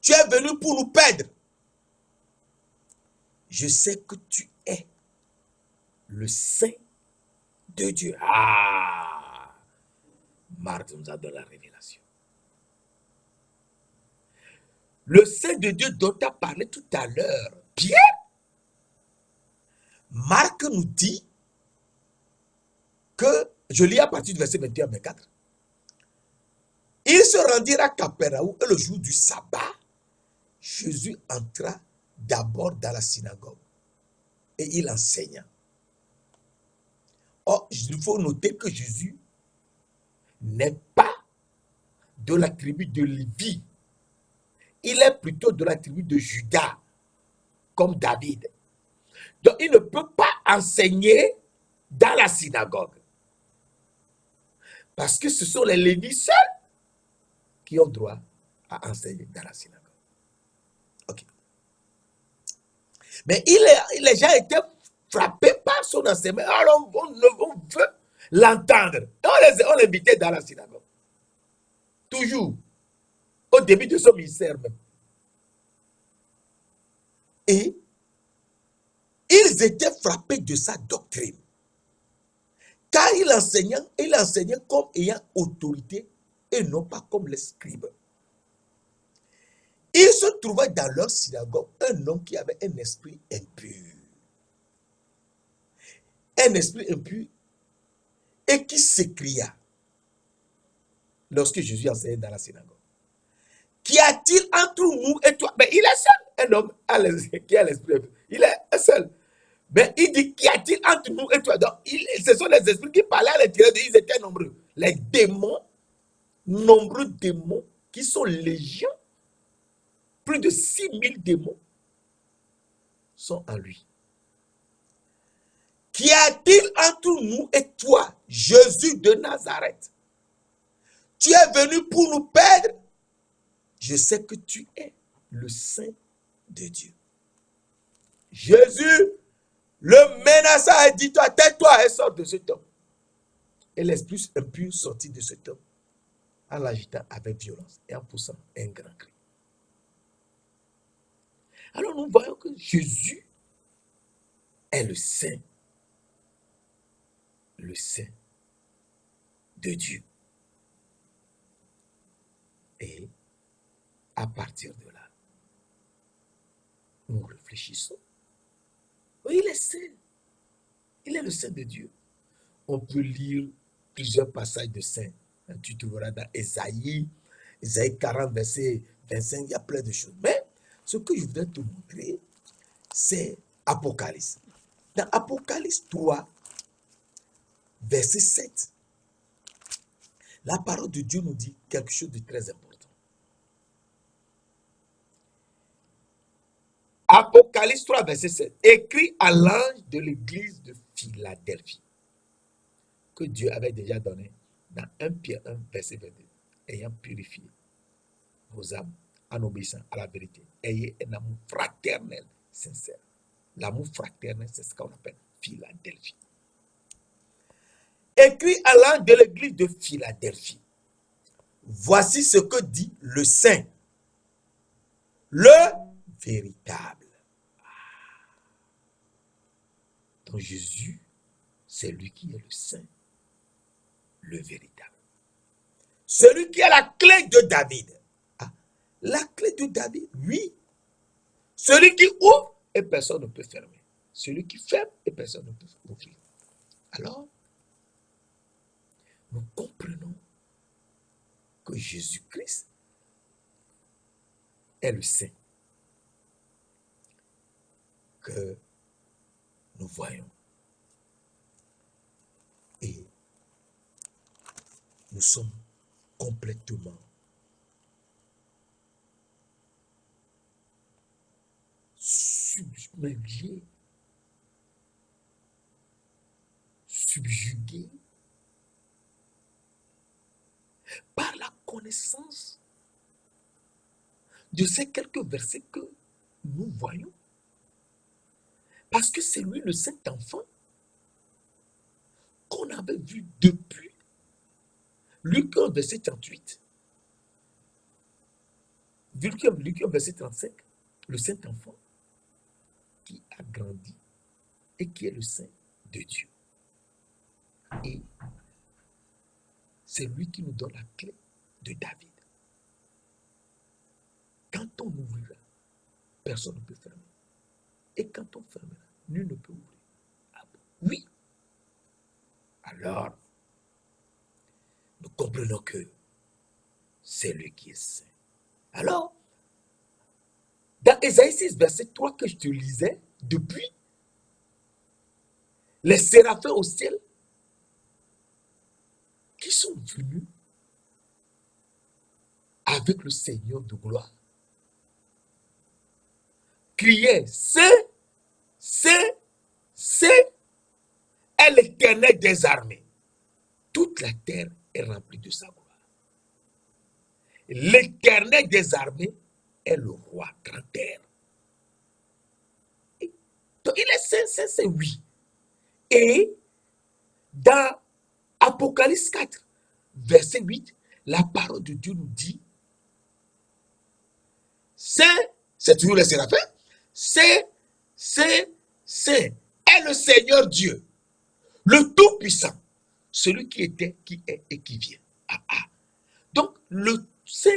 Tu es venu pour nous perdre. Je sais que tu es le Saint de Dieu. Ah! Marc nous a donné la révélation. Le Saint de Dieu dont tu as parlé tout à l'heure, Pierre, Marc nous dit que, je lis à partir du verset 21-24, il se rendirent à Capernaum et le jour du sabbat, Jésus entra d'abord dans la synagogue et il enseigna. Or, il faut noter que Jésus n'est pas de la tribu de Lévi. Il est plutôt de la tribu de Juda, comme David. Donc, il ne peut pas enseigner dans la synagogue. Parce que ce sont les Lévis seuls qui ont droit à enseigner dans la synagogue. Ok. Mais il a déjà été frappé par son enseignement. Alors, on veut l'entendre. On l'invitait dans la synagogue. Toujours. Au début de son ministère même. Et ils étaient frappés de sa doctrine. Car il enseignait comme ayant autorité et non pas comme les scribes. Il se trouvait dans leur synagogue un homme qui avait un esprit impur. Un esprit impur et qui s'écria lorsque Jésus enseignait dans la synagogue. Qu'y a-t-il entre nous et toi? Mais il est seul, un homme qui a l'esprit impur. Il est seul. Mais il dit, qu'y a-t-il entre nous et toi? Donc, ce sont les esprits qui parlaient à l'intérieur de lui, ils étaient nombreux. Les démons, nombreux démons qui sont légions, plus de 6000 démons sont en lui. Qu'y a-t-il entre nous et toi, Jésus de Nazareth? Tu es venu pour nous perdre? Je sais que tu es le Saint de Dieu. Jésus le menaça et dit, toi, tais-toi et sors de cet homme. Et l'esprit impur sortit de cet homme en l'agitant avec violence et en poussant un grand cri. Alors nous voyons que Jésus est le Saint de Dieu. Et à partir de là, nous réfléchissons. Oui, il est saint. Il est le Saint de Dieu. On peut lire plusieurs passages de saints. Tu trouveras dans Ésaïe 40, verset 25, il y a plein de choses. Mais ce que je voudrais te montrer, c'est Apocalypse. Dans Apocalypse 3, verset 7, la parole de Dieu nous dit quelque chose de très important. Apocalypse 3, verset 7, écrit à l'ange de l'église de Philadelphie, que Dieu avait déjà donné dans 1 Pierre 1, verset 22, ayant purifié vos âmes en obéissant à la vérité. Ayez un amour fraternel, sincère. L'amour fraternel, c'est ce qu'on appelle Philadelphie. Écrit à l'ange de l'église de Philadelphie. Voici ce que dit le Saint, le véritable. Donc Jésus, c'est lui qui est le Saint, le véritable. Celui qui a la clé de David. Ah, la clé de David, oui. Celui qui ouvre et personne ne peut fermer. Celui qui ferme et personne ne peut ouvrir. Alors, nous comprenons que Jésus-Christ est le Saint que nous voyons. Et nous sommes complètement submergés, subjugués par la connaissance de ces quelques versets que nous voyons. Parce que c'est lui le Saint-Enfant qu'on avait vu depuis Luc 1, verset 38. Luc 1, verset 35. Le Saint-Enfant qui a grandi et qui est le Saint de Dieu. Et c'est lui qui nous donne la clé de David. Quand on ouvrira, personne ne peut fermer. Et quand on fermera, nul ne peut ouvrir. Ah bon? Oui. Alors, nous comprenons que c'est lui qui est saint. Alors, dans Ésaïe 6, verset 3 que je te lisais, depuis, les séraphins au ciel qui sont venus avec le Seigneur de gloire criaient, Saint, Saint, Saint est l'Éternel des armées. Toute la terre est remplie de sa gloire. L'Éternel des armées est le roi grand terre. Donc il est saint, saint, saint, oui. Et dans Apocalypse 4, verset 8, la parole de Dieu nous dit, Saint, c'est toujours les séraphins, Saint, Saint, Saint est le Seigneur Dieu, le Tout-Puissant, celui qui était, qui est et qui vient. Ah, ah. Donc, le Saint,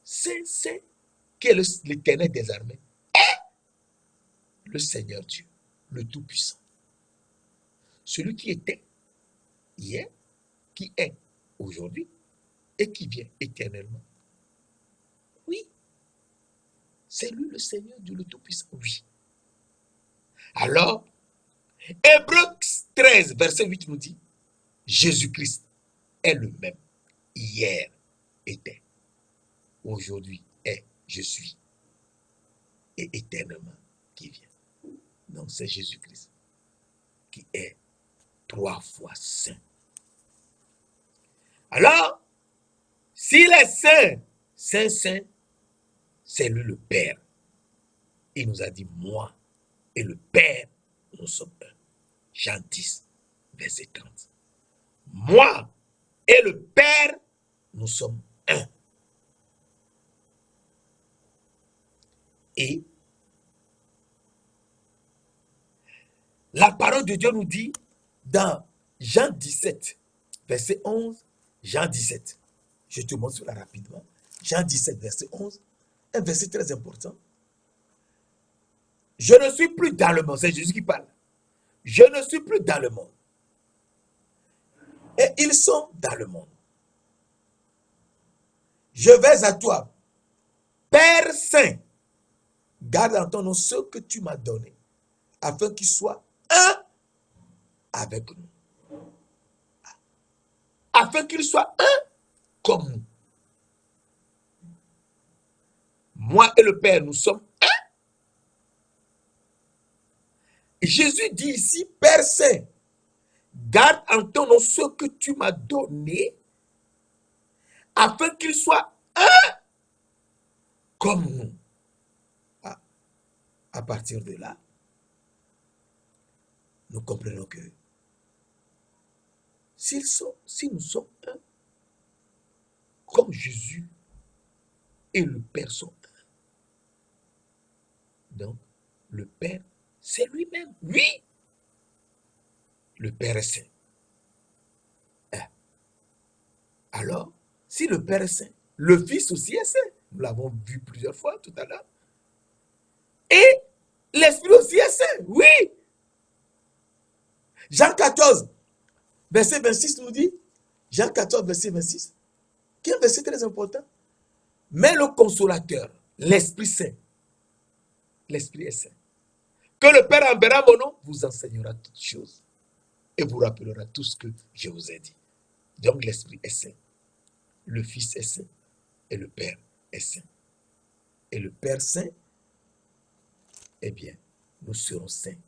Saint, Saint, qui est l'Éternel des armées, est le Seigneur Dieu, le Tout-Puissant. Celui qui était hier, qui est aujourd'hui et qui vient éternellement. Oui, c'est lui le Seigneur Dieu, le Tout-Puissant. Oui. Alors, Hébreux 13, verset 8 nous dit, Jésus-Christ est le même, hier était, aujourd'hui est, je suis, et éternellement qui vient. Non, c'est Jésus-Christ qui est 3 fois saint. Alors, s'il est saint, saint, saint, c'est lui le Père. Il nous a dit, moi et le Père, nous sommes un. Jean 10, verset 30. Moi et le Père, nous sommes un. Et la parole de Dieu nous dit dans Jean 17, verset 11, Jean 17. Je te montre cela rapidement. Jean 17, verset 11, un verset très important. Je ne suis plus dans le monde, c'est Jésus qui parle. Je ne suis plus dans le monde. Et ils sont dans le monde. Je vais à toi, Père Saint, garde en ton nom ce que tu m'as donné, afin qu'ils soient un avec nous. Afin qu'ils soient un comme nous. Moi et le Père, nous sommes un. Jésus dit ici, Père Saint, garde en ton nom ce que tu m'as donné, afin qu'ils soient un comme nous. À partir de là, nous comprenons que si nous sommes un, comme Jésus et le Père sont un, donc le Père, c'est lui-même. Oui, le Père est saint. Alors, Si le Père est saint, le Fils aussi est saint. Nous l'avons vu plusieurs fois tout à l'heure. Et l'Esprit aussi est saint. Oui. Jean 14, verset 26 nous dit, Jean 14, verset 26, qui est un verset très important. Mais le consolateur, l'Esprit Saint, l'Esprit est saint, que le Père enverra mon nom, vous enseignera toutes choses et vous rappellera tout ce que je vous ai dit. Donc l'Esprit est saint, le Fils est saint et le Père est saint. Et le Père saint, eh bien, nous serons saints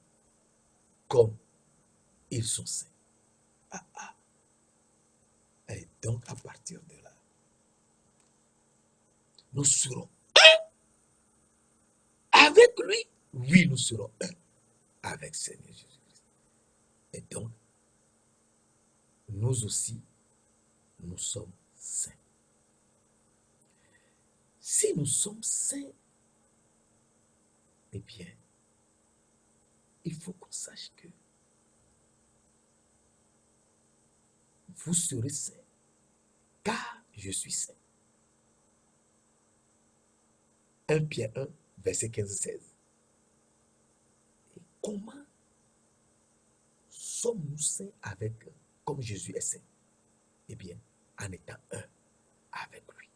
comme ils sont saints. Et donc à partir de là, nous serons avec lui. Oui, nous serons un avec Seigneur Jésus-Christ. Et donc, nous aussi, nous sommes saints. Si nous sommes saints, eh bien, il faut qu'on sache que vous serez saints, car je suis saint. 1 Pierre 1, verset 15-16. Comment sommes-nous saints avec, comme Jésus est saint? Eh bien, en étant un avec lui.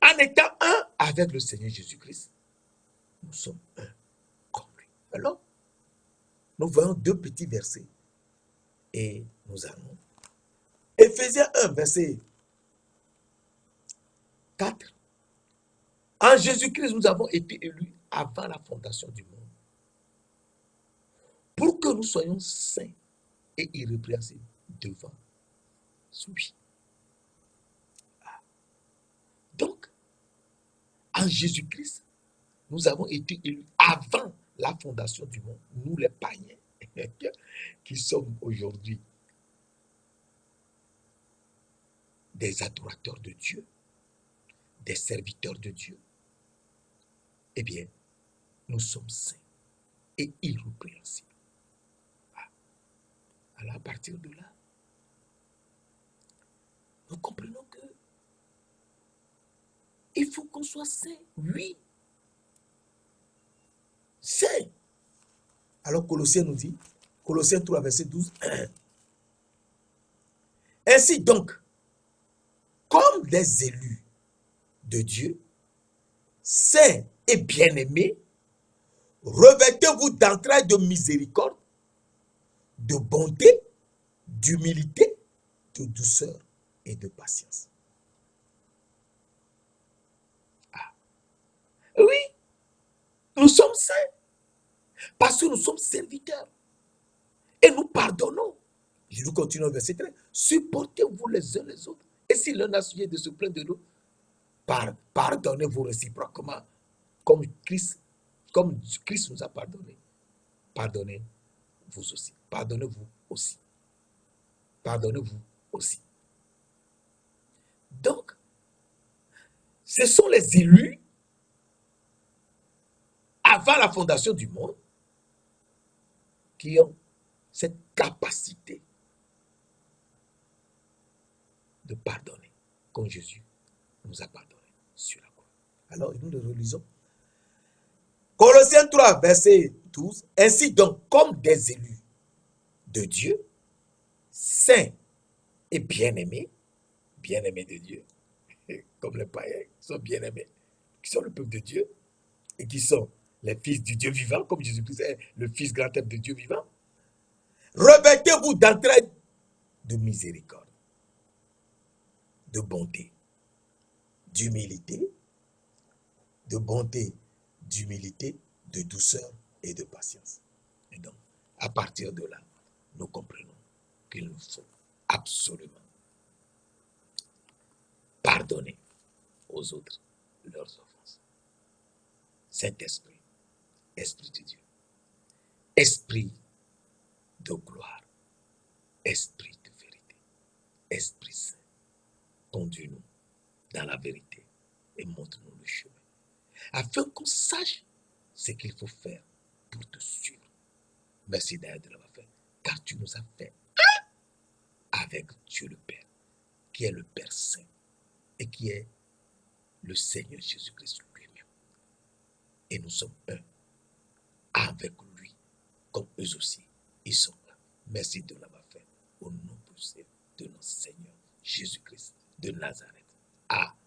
En étant un avec le Seigneur Jésus-Christ, nous sommes un comme lui. Alors, nous voyons deux petits versets et nous allons. Éphésiens 1, verset 4. En Jésus-Christ, nous avons été élus avant la fondation du monde, pour que nous soyons saints et irrépréhensibles devant lui. Donc, en Jésus-Christ, nous avons été élus avant la fondation du monde, nous les païens, qui sommes aujourd'hui des adorateurs de Dieu, des serviteurs de Dieu. Eh bien, nous sommes saints et irrépréhensibles. Alors, à partir de là, nous comprenons que il faut qu'on soit saint, oui. Saint. Alors, Colossiens nous dit, Colossiens 3, verset 12, ainsi donc, comme des élus de Dieu, saints et bien-aimés, revêtez-vous d'entrailles de miséricorde, de bonté, d'humilité, de douceur et de patience. Ah. Oui, nous sommes saints parce que nous sommes serviteurs et nous pardonnons. Je vous continue au verset 13. Supportez-vous les uns les autres. Et si l'un a sujet de se plaindre de l'autre, pardonnez-vous réciproquement, comme Christ nous a pardonné. Pardonnez-vous aussi. Pardonnez-vous aussi. Pardonnez-vous aussi. Donc, ce sont les élus avant la fondation du monde qui ont cette capacité de pardonner, comme Jésus nous a pardonné sur la croix. Alors, nous le relisons. Colossiens 3, verset 12. Ainsi donc, comme des élus de Dieu, saints et bien-aimés de Dieu, comme les païens qui sont bien-aimés, qui sont le peuple de Dieu, et qui sont les fils du Dieu vivant, comme Jésus-Christ est le fils grand-père de Dieu vivant, revêtez-vous d'entrailles de miséricorde, de bonté, d'humilité, de douceur et de patience. Et donc, à partir de là, nous comprenons qu'il nous faut absolument pardonner aux autres leurs offenses. Saint-Esprit, Esprit de Dieu, Esprit de gloire, Esprit de vérité, Esprit Saint, conduis-nous dans la vérité et montre-nous le chemin, afin qu'on sache ce qu'il faut faire pour te suivre. Merci d'ailleurs de l'avoir fait, car tu nous as fait un avec Dieu le Père. qui est le Père Saint et qui est le Seigneur Jésus-Christ lui-même. Et nous sommes un avec lui, comme eux aussi, ils sont là. Merci de l'avoir fait. Au nom de notre Seigneur Jésus-Christ de Nazareth. Amen.